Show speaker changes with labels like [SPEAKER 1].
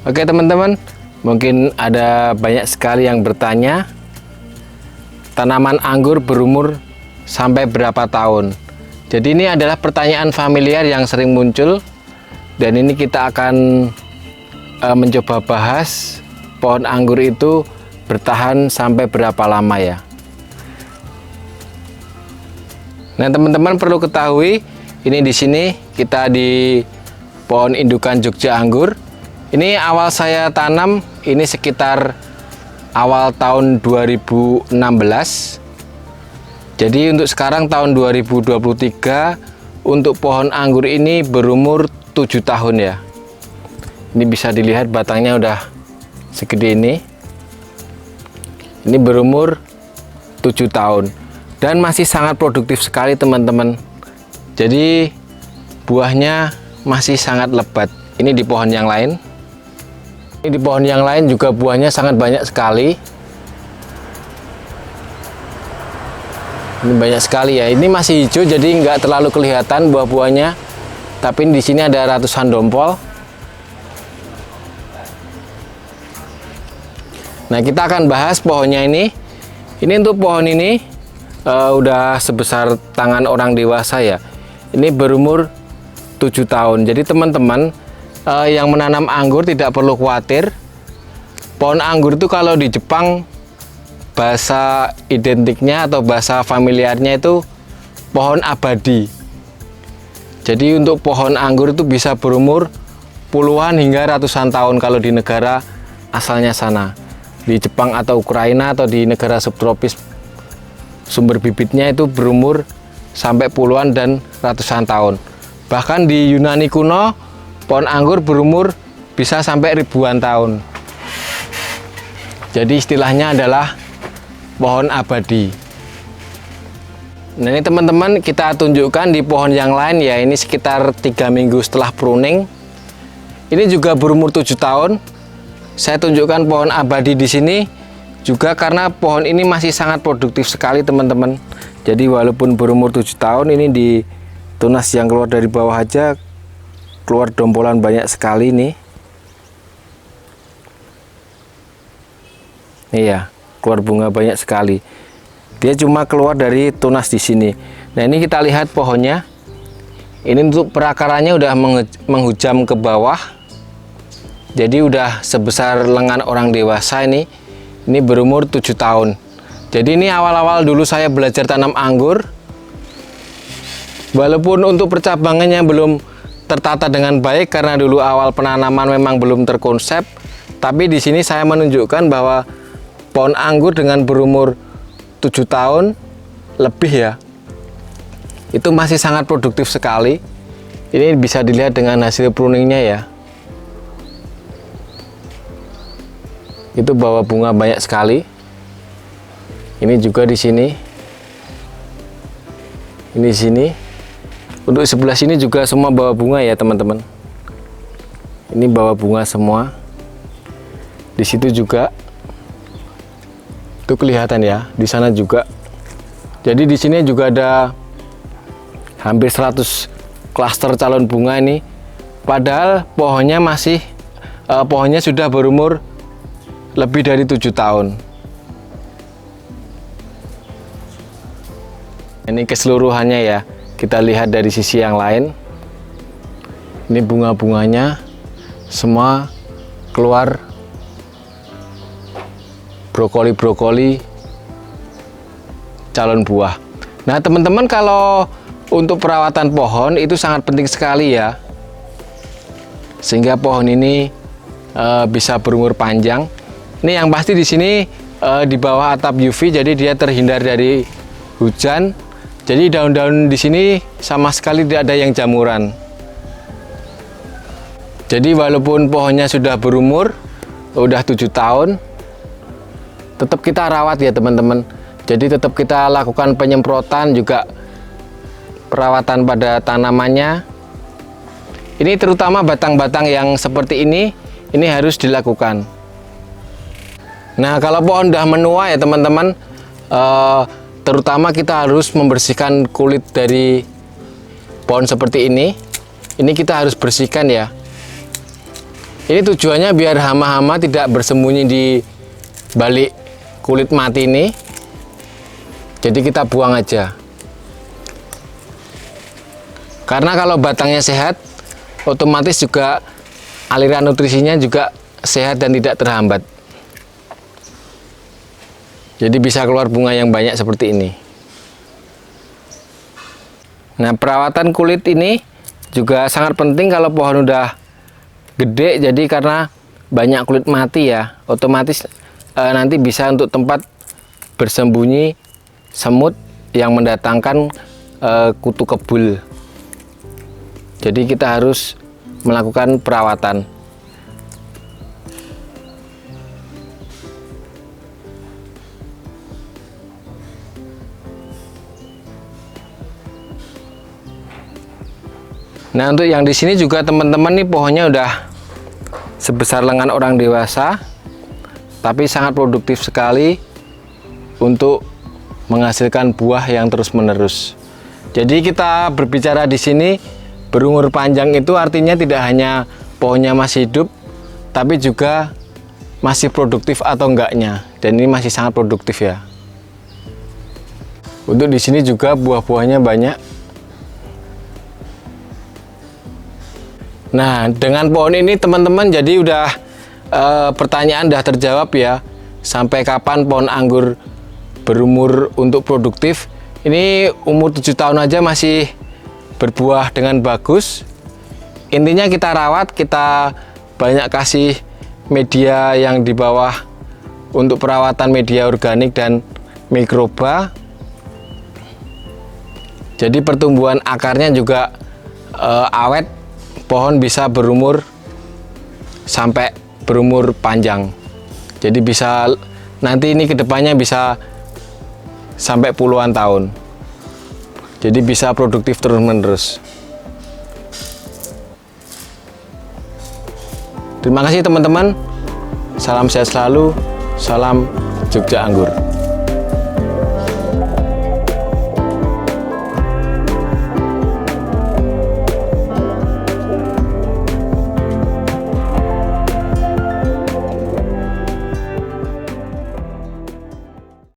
[SPEAKER 1] Oke teman-teman, mungkin ada banyak sekali yang bertanya, tanaman anggur berumur sampai berapa tahun? Jadi ini adalah pertanyaan familiar yang sering muncul, dan ini kita akan mencoba bahas pohon anggur itu bertahan sampai berapa lama ya. Nah teman-teman perlu ketahui, ini di sini kita di pohon indukan Jogja Anggur. Ini awal saya tanam, ini sekitar awal tahun 2016. Jadi untuk sekarang tahun 2023, untuk pohon anggur ini berumur 7 tahun ya. Ini bisa dilihat batangnya udah segede ini. Ini berumur 7 tahun dan masih sangat produktif sekali teman-teman. Jadi buahnya masih sangat lebat. Ini di pohon yang lain. Ini di pohon yang lain juga buahnya sangat banyak sekali. Ini banyak sekali ya. Ini masih hijau jadi nggak terlalu kelihatan buah-buahnya. Tapi di sini ada ratusan dompol. Nah kita akan bahas pohonnya ini. Ini untuk pohon ini udah sebesar tangan orang dewasa ya. Ini berumur 7 tahun. Jadi teman-teman yang menanam anggur tidak perlu khawatir. Pohon anggur itu kalau di Jepang bahasa identiknya atau bahasa familiarnya itu pohon abadi. Jadi untuk pohon anggur itu bisa berumur puluhan hingga ratusan tahun kalau di negara asalnya sana. Di Jepang atau Ukraina atau di negara subtropis, sumber bibitnya itu berumur sampai puluhan dan ratusan tahun. Bahkan di Yunani kuno, pohon anggur berumur bisa sampai ribuan tahun. Jadi istilahnya adalah pohon abadi. Nah ini teman-teman kita tunjukkan di pohon yang lain ya. Ini sekitar 3 minggu setelah pruning. Ini juga berumur 7 tahun. Saya tunjukkan pohon abadi di sini juga karena pohon ini masih sangat produktif sekali teman-teman. Jadi walaupun berumur 7 tahun, ini di tunas yang keluar dari bawah aja keluar dompolan banyak sekali nih. Iya, keluar bunga banyak sekali. Dia cuma keluar dari tunas di sini. Nah ini kita lihat pohonnya. Ini untuk perakarannya udah menghujam ke bawah. Jadi udah sebesar lengan orang dewasa ini. Ini berumur 7 tahun. Jadi ini awal-awal dulu saya belajar tanam anggur. Walaupun untuk percabangannya belum tertata dengan baik karena dulu awal penanaman memang belum terkonsep. Tapi di sini saya menunjukkan bahwa pohon anggur dengan berumur 7 tahun lebih ya, itu masih sangat produktif sekali. Ini bisa dilihat dengan hasil pruningnya ya. Itu bawa bunga banyak sekali. Ini juga di sini. Ini di sini. Untuk sebelah sini juga semua bawa bunga ya teman-teman. Ini bawa bunga semua. Di situ juga. Itu kelihatan ya. Di sana juga. Jadi di sini juga ada hampir 100 klaster calon bunga ini. Padahal pohonnya pohonnya sudah berumur lebih dari 7 tahun. Ini keseluruhannya ya. Kita lihat dari sisi yang lain. Ini bunga-bunganya semua keluar brokoli-brokoli calon buah. Nah teman-teman, kalau untuk perawatan pohon itu sangat penting sekali ya. Sehingga pohon ini bisa berumur panjang. Ini yang pasti di sini di bawah atap UV, jadi dia terhindar dari hujan. Jadi daun-daun di sini sama sekali tidak ada yang jamuran. Jadi walaupun pohonnya sudah berumur, udah 7 tahun, tetap kita rawat ya teman-teman. Jadi tetap kita lakukan penyemprotan juga perawatan pada tanamannya. Ini terutama batang-batang yang seperti ini harus dilakukan. Nah kalau pohon udah menua ya teman-teman, terutama kita harus membersihkan kulit dari pohon seperti ini. Ini kita harus bersihkan ya. Ini tujuannya biar hama-hama tidak bersembunyi di balik kulit mati ini. Jadi kita buang aja. Karena kalau batangnya sehat, otomatis juga aliran nutrisinya juga sehat dan tidak terhambat. Jadi bisa keluar bunga yang banyak seperti ini. Nah, perawatan kulit ini juga sangat penting kalau pohon udah gede. Jadi karena banyak kulit mati ya, otomatis nanti bisa untuk tempat bersembunyi semut yang mendatangkan kutu kebul. Jadi kita harus melakukan perawatan. Nah, untuk yang di sini juga teman-teman nih pohonnya udah sebesar lengan orang dewasa, tapi sangat produktif sekali untuk menghasilkan buah yang terus-menerus. Jadi kita berbicara di sini berumur panjang itu artinya tidak hanya pohonnya masih hidup, tapi juga masih produktif atau enggaknya. Dan ini masih sangat produktif ya. Untuk di sini juga buah-buahnya banyak. Nah, dengan pohon ini teman-teman jadi udah pertanyaan udah terjawab ya. Sampai kapan pohon anggur berumur untuk produktif? Ini umur 7 tahun aja masih berbuah dengan bagus. Intinya kita rawat, kita banyak kasih media yang di bawah untuk perawatan media organik dan mikroba. Jadi pertumbuhan akarnya juga awet. Pohon bisa berumur sampai berumur panjang. Jadi bisa nanti ini kedepannya bisa sampai puluhan tahun. Jadi bisa produktif terus-menerus. Terima kasih teman-teman. Salam sehat selalu. Salam Jogja Anggur.